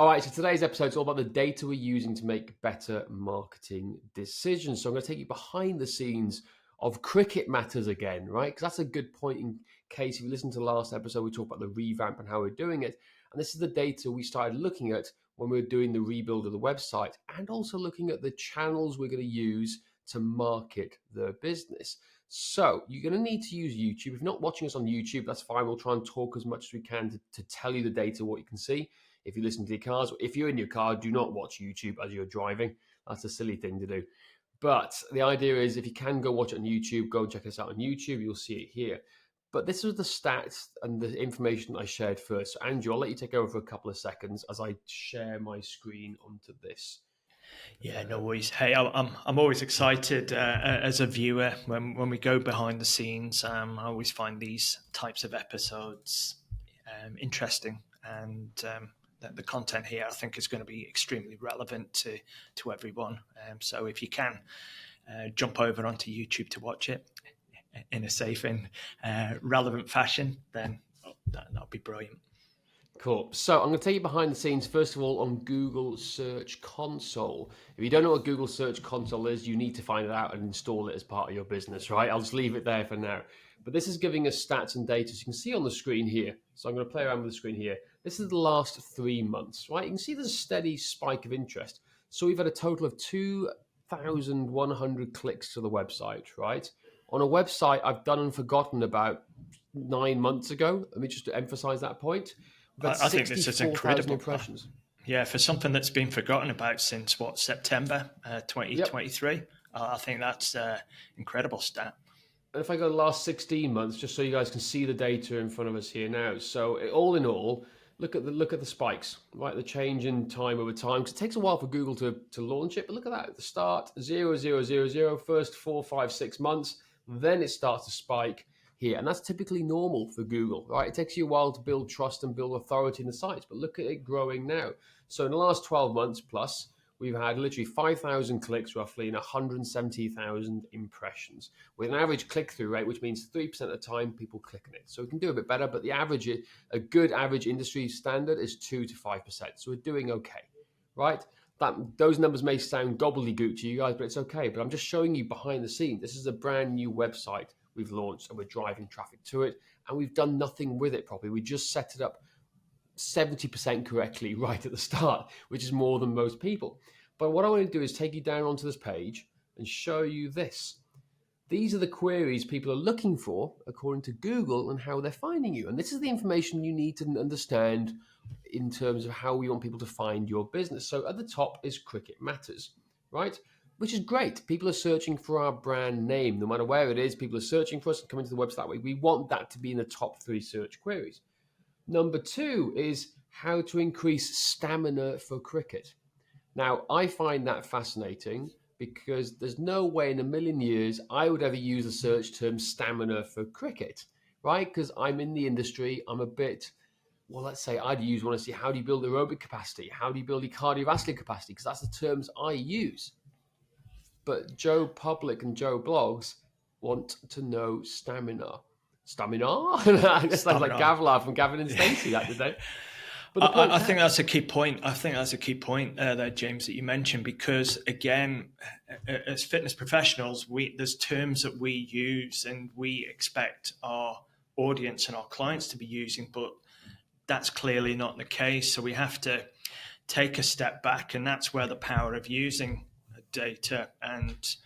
All right, so today's episode is all about the data we're using to make better marketing decisions. So I'm going to take you behind the scenes of cricket matters again, right? Because that's a good point in case if you listen to the last episode, we talked about the revamp and how we're doing it. And this is the data we started looking at when we were doing the rebuild of the website and also looking at the channels we're going to use to market the business. So you're going to need to use YouTube. If you're not watching us on YouTube, that's fine. We'll try and talk as much as we can to tell you the data, what you can see. If you listen to your cars, if you're in your car, do not watch YouTube as you're driving. That's a silly thing to do. But the idea is if you can go watch it on YouTube, go and check us out on YouTube. You'll see it here. But this was the stats and the information I shared first. So Andrew, I'll let you take over for a couple of seconds as I share my screen onto this. Yeah, no worries. Hey, I'm always excited as a viewer when we go behind the scenes. I always find these types of episodes interesting, and the content here I think is going to be extremely relevant to everyone. So if you can jump over onto YouTube to watch it in a safe and relevant fashion, then that'll be brilliant. Cool. So I'm going to take you behind the scenes, first of all, on Google Search Console. If you don't know what Google Search Console is, you need to find it out and install it as part of your business, right? I'll just leave it there for now. But this is giving us stats and data. So you can see on the screen here. So I'm going to play around with the screen here. This is the last 3 months, right? You can see there's a steady spike of interest. So we've had a total of 2,100 clicks to the website, right? On a website I've done and forgotten about 9 months ago. Let me just emphasize that point. I think this is incredible. Impressions. Yeah, for something that's been forgotten about since September 2023, yep. I think that's an incredible stat. And if I go the last 16 months, just so you guys can see the data in front of us here now. So all in all, look at the spikes, right? The change in time over time, because it takes a while for Google to launch it. But look at that, at the start, 0, first 4, 5, 6 months, then it starts to spike here. And that's typically normal for Google, right? It takes you a while to build trust and build authority in the sites, but look at it growing now. So in the last 12 months plus, we've had literally 5,000 clicks roughly and 170,000 impressions with an average click-through rate, which means 3% of the time people click on it. So we can do a bit better, but the average, a good average industry standard is 2 to 5%. So we're doing okay, right? Those numbers may sound gobbledygook to you guys, but it's okay. But I'm just showing you behind the scenes. This is a brand new website we've launched and we're driving traffic to it, and we've done nothing with it properly. We just set it up 70% correctly right at the start, which is more than most people. But what I want to do is take you down onto this page and show you this. These are the queries people are looking for according to Google and how they're finding you. And this is the information you need to understand in terms of how we want people to find your business. So at the top is Cricket Matters, right? Which is great. People are searching for our brand name. No matter where it is, people are searching for us and coming to the website that way. We want that to be in the top 3 search queries. Number 2 is how to increase stamina for cricket. Now, I find that fascinating because there's no way in a million years I would ever use the search term stamina for cricket, right? Because I'm in the industry, I'm a bit, well, let's say I'd want to see how do you build aerobic capacity? How do you build your cardiovascular capacity? Because that's the terms I use. But Joe Public and Joe Blogs want to know stamina. Stamina? It's like Gavilar from Gavin and Stacey that today. But I think that's a key point. I think that's a key point there, James, that you mentioned, because again, as fitness professionals, there's terms that we use and we expect our audience and our clients to be using, but that's clearly not the case. So we have to take a step back, and that's where the power of using data and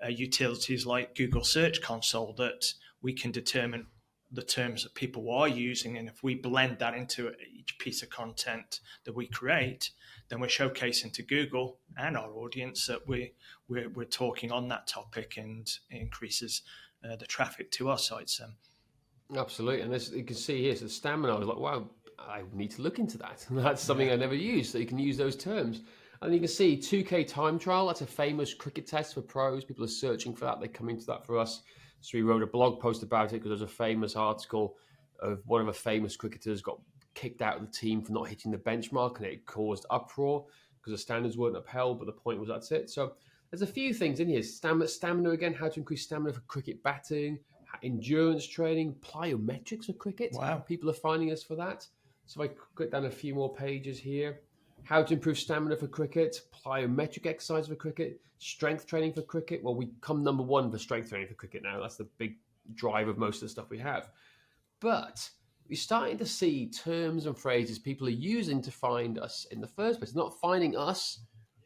utilities like Google Search Console, that we can determine the terms that people are using, and if we blend that into each piece of content that we create, then we're showcasing to Google and our audience that we're talking on that topic, and it increases the traffic to our sites. Absolutely, and as you can see here, so stamina. I was like, wow, I need to look into that. That's something I never used. So you can use those terms. And you can see 2K time trial. That's a famous cricket test for pros. People are searching for that. They come into that for us. So we wrote a blog post about it because there's a famous article of one of the famous cricketers got kicked out of the team for not hitting the benchmark, and it caused uproar because the standards weren't upheld. But the point was that's it. So there's a few things in here. Stamina again, how to increase stamina for cricket batting, endurance training, plyometrics for cricket. Wow. People are finding us for that. So if I click down a few more pages here. How to improve stamina for cricket, plyometric exercise for cricket, strength training for cricket. Well, we come number one for strength training for cricket now. That's the big drive of most of the stuff we have. But we're starting to see terms and phrases people are using to find us in the first place. Not finding us,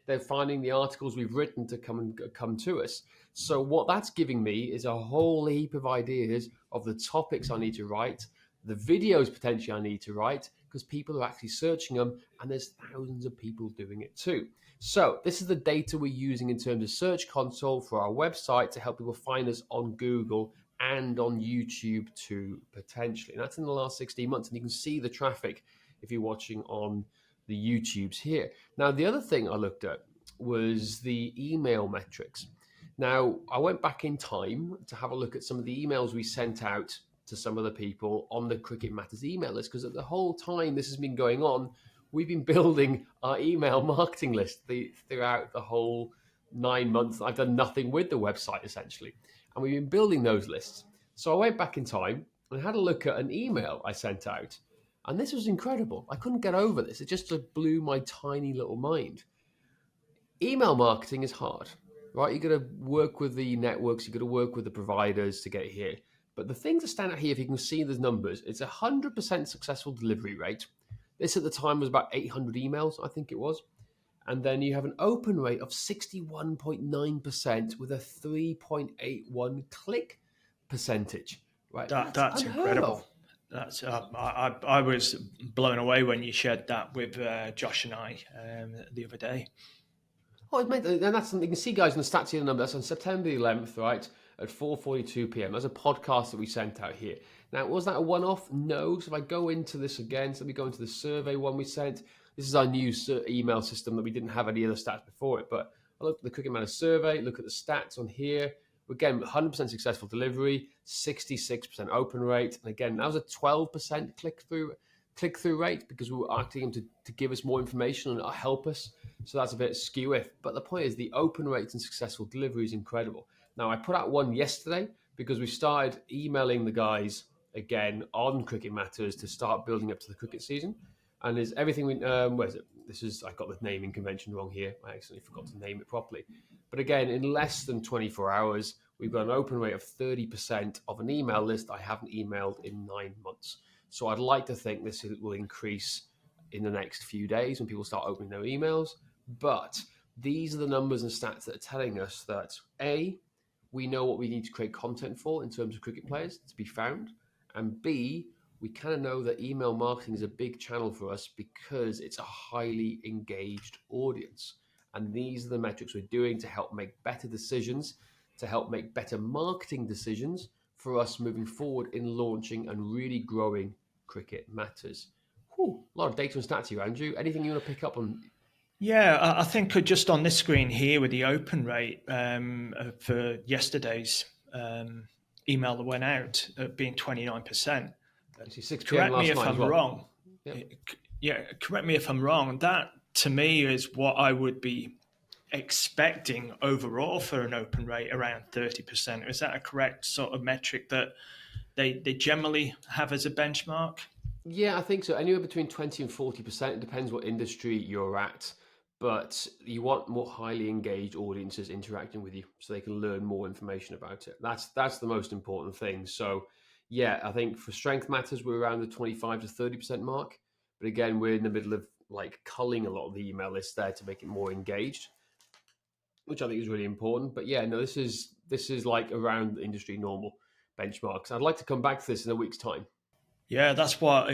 they're finding the articles we've written to come to us. So what that's giving me is a whole heap of ideas of the topics I need to write, the videos potentially I need to write, because people are actually searching them, and there's thousands of people doing it too. So this is the data we're using in terms of Search Console for our website to help people find us on Google and on YouTube too, potentially. And that's in the last 16 months. And you can see the traffic if you're watching on the YouTubes here. Now, the other thing I looked at was the email metrics. Now, I went back in time to have a look at some of the emails we sent out to some of the people on the Cricket Matters email list, because at the whole time this has been going on, we've been building our email marketing list throughout the whole 9 months. I've done nothing with the website essentially, and we've been building those lists. So I went back in time and had a look at an email I sent out, and this was incredible. I couldn't get over this. It just blew my tiny little mind. Email marketing is hard, right? You got to work with the networks, you got to work with the providers to get here. But the things that stand out here, if you can see the numbers, it's 100% successful delivery rate. This at the time was about 800 emails, I think it was. And then you have an open rate of 61.9% with a 3.81 click percentage. Right, That's unheard incredible. of. That's I was blown away when you shared that with Josh and I the other day. Oh, it made, and that's something you can see, guys, in the stats here. The number that's on September 11th, right, at 4:42 p.m. There's a podcast that we sent out here. Now, was that a one-off? No. So if I go into this again, so let me go into the survey one we sent. This is our new email system that we didn't have any other stats before it. But I look at the Cricket Matters survey, look at the stats on here. Again, 100% successful delivery, 66% open rate, and again, that was a 12% click-through rate because we were asking them to give us more information and help us. So that's a bit skew-if. But the point is the open rate and successful delivery is incredible. Now, I put out one yesterday because we started emailing the guys again on Cricket Matters to start building up to the cricket season. And is everything we, where is it? I got the naming convention wrong here. I accidentally forgot to name it properly. But again, in less than 24 hours, we've got an open rate of 30% of an email list I haven't emailed in 9 months. So I'd like to think this will increase in the next few days when people start opening their emails. But these are the numbers and stats that are telling us that A, we know what we need to create content for in terms of cricket players to be found, and B, we kind of know that email marketing is a big channel for us because it's a highly engaged audience. And these are the metrics we're doing to help make better decisions, to help make better marketing decisions for us moving forward in launching and really growing Cricket Matters. Whew, a lot of data and stats here, Andrew. Anything you want to pick up on? Yeah, I think just on this screen here with the open rate for yesterday's email that went out being 29%. 6 p.m. Correct last me if night as I'm well. wrong. Yep. Yeah, correct me if I'm wrong. That to me is what I would be expecting overall for an open rate around 30%. Is that a correct sort of metric that they generally have as a benchmark? Yeah, I think so. Anywhere between 20 and 40%. It depends what industry you're at. But you want more highly engaged audiences interacting with you so they can learn more information about it. That's the most important thing. So, yeah, I think for Strength Matters, we're around the 25 to 30% mark. But again, we're in the middle of like culling a lot of the email list there to make it more engaged, which I think is really important. But yeah, no, this is like around the industry normal benchmarks. I'd like to come back to this in a week's time. Yeah, that's what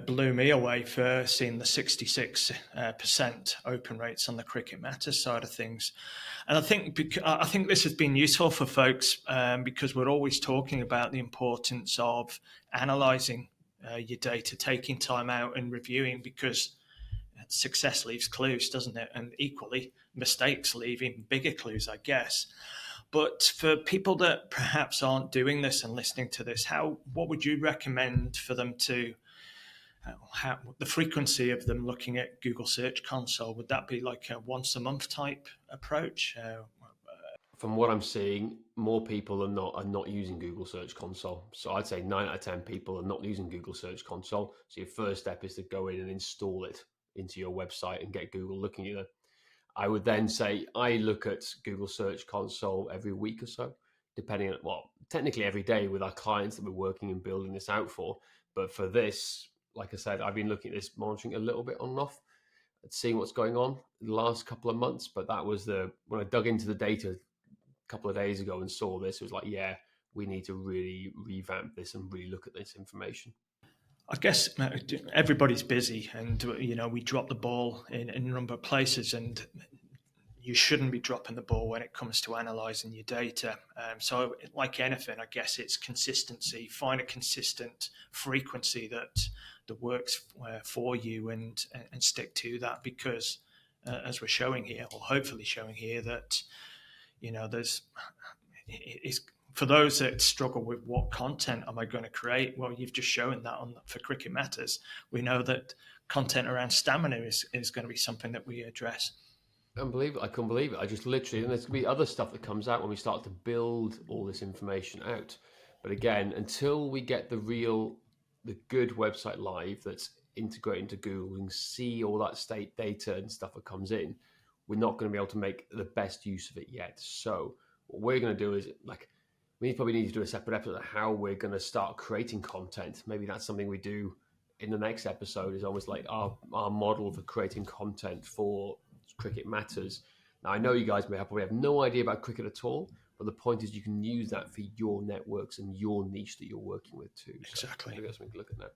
blew me away for seeing the 66% open rates on the Cricket Matters side of things. And I think this has been useful for folks because we're always talking about the importance of analysing your data, taking time out and reviewing, because success leaves clues, doesn't it? And equally, mistakes leave even bigger clues, I guess. But for people that perhaps aren't doing this and listening to this, what would you recommend for them to, the frequency of them looking at Google Search Console? Would that be like a once a month type approach? From what I'm seeing, more people are not using Google Search Console. So I'd say 9 out of 10 people are not using Google Search Console. So your first step is to go in and install it into your website and get Google looking at you. I would then say I look at Google Search Console every week or so, depending on, well, technically every day with our clients that we're working and building this out for. But for this, like I said, I've been looking at this, monitoring a little bit on and off, seeing what's going on the last couple of months. But that was when I dug into the data a couple of days ago and saw this, it was like, yeah, we need to really revamp this and really look at this information. I guess everybody's busy, and we drop the ball in a number of places, and you shouldn't be dropping the ball when it comes to analysing your data. So, like anything, I guess it's consistency. Find a consistent frequency that works for you, and stick to that. Because, as we're showing here, or hopefully showing here, that it's for those that struggle with what content am I going to create. Well, you've just shown that for Cricket Matters. We know that content around stamina is going to be something that we address. Unbelievable. I couldn't believe it. I just literally, and there's going to be other stuff that comes out when we start to build all this information out. But again, until we get the good website live that's integrated into Google and see all that state data and stuff that comes in, we're not going to be able to make the best use of it yet. So what we're going to do is, like, we probably need to do a separate episode of how we're going to start creating content. Maybe that's something we do in the next episode, is almost like our model for creating content for Cricket Matters. Now, I know you guys probably have no idea about cricket at all, but the point is you can use that for your networks and your niche that you're working with too. Exactly. So that's something to look at now.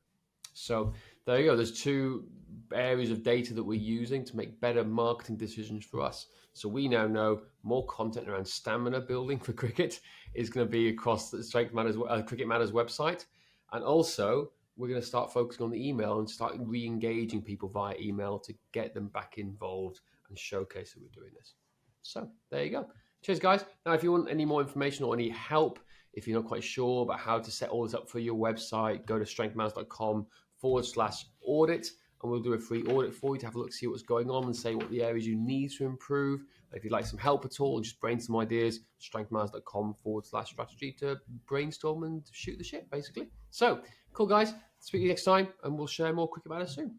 So there you go. There's two areas of data that we're using to make better marketing decisions for us. So we now know more content around stamina building for cricket is going to be across the Cricket Matters website. And also, we're going to start focusing on the email and start re-engaging people via email to get them back involved and showcase that we're doing this. So there you go. Cheers, guys. Now, if you want any more information or any help, if you're not quite sure about how to set all this up for your website, go to strengthmatters.com/audit, and we'll do a free audit for you to have a look, see what's going on and say what the areas you need to improve. If you'd like some help at all and just brainstorm ideas, strengthmatters.com/strategy to brainstorm and shoot the shit, basically. So, cool, guys. Speak to you next time, and we'll share more Cricket Matters soon.